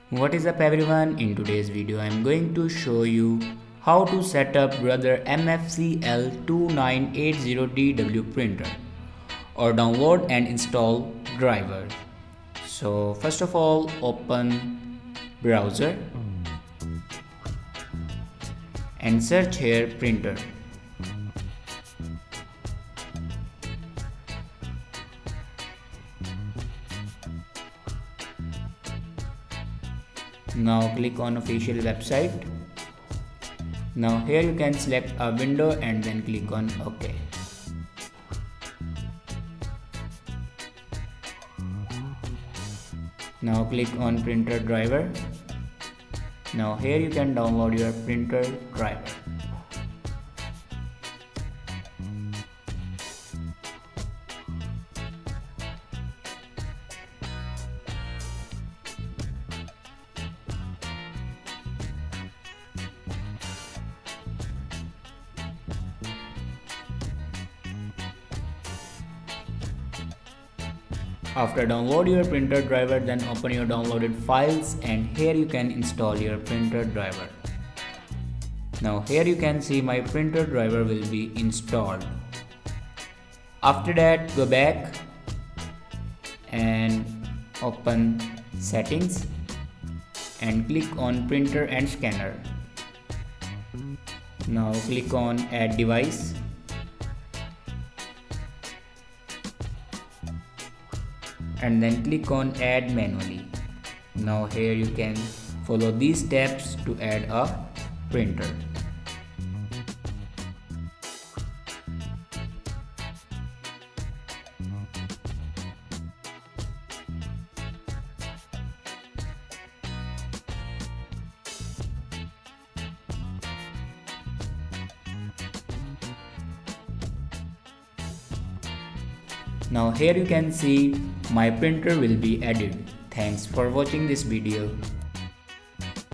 What is up everyone, in today's video I am going to show you how to set up brother MFC L2980DW printer or download and install driver. So first of all, open browser and search here printer. Now click on official website. Now here you can select a window and then click on OK. Now click on printer driver. Now here you can download your printer driver. After download your printer driver, then open your downloaded files and here you can install your printer driver. Now here you can see my printer driver will be installed. After that, go back and open settings and click on printer and scanner. Now click on add device. And then click on add manually. Now here you can follow these steps to add a printer. Now here you can see my printer will be added. Thanks for watching this video.